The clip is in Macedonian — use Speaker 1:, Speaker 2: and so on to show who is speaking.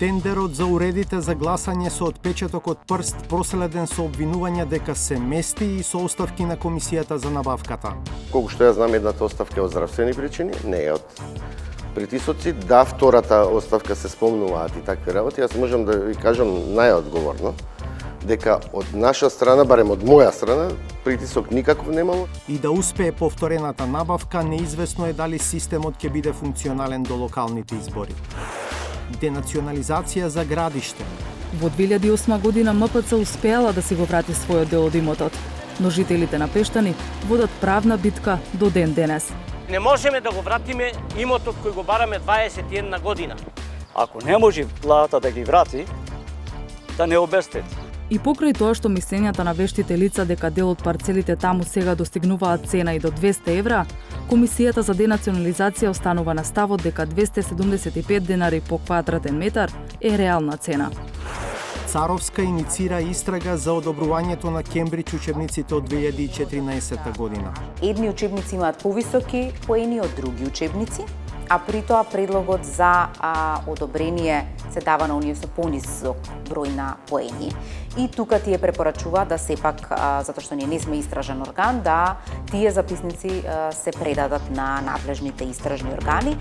Speaker 1: Тендерот за уредите за гласање со отпечаток од прст проследен со обвинувања дека се мести и со оставки на комисијата за набавката.
Speaker 2: Колку што ја знам, едната оставка е од здравствени причини, не е од притисоци. Да, втората оставка се спомнуваат и такви работи. Јас можам да ви кажам најодговорно дека од наша страна, барем од моја страна, притисок никаков немало.
Speaker 1: И да успее повторената набавка, неизвестно е дали системот ќе биде функционален до локалните избори. Денационализација за градиште.
Speaker 3: Во 2008 година МПЦ успеала да си го врати својот дел од имотот, но жителите на Пештани водат правна битка до ден денес.
Speaker 4: Не можеме да го вратиме имотот кој го бараме 21 година.
Speaker 5: Ако не може владата да ги врати, да не обестети.
Speaker 3: И покрај тоа што мислењата на вештите лица дека дел од парцелите таму сега достигнуваат цена и до 200 евра, Комисијата за денационализација останува на ставот дека 275 денари по квадратен метар е реална цена.
Speaker 1: Царовска иницира истрага за одобрувањето на Кембридж учебниците од 2014 година.
Speaker 6: Едни учебници имаат повисоки поени од други учебници, а при тоа предлогот за одобрение се дава на оние со понисок број на поени. И тука тие препорачува да сепак, затоа што ние не сме истражен орган, да тие записници се предадат на надлежните истражни органи.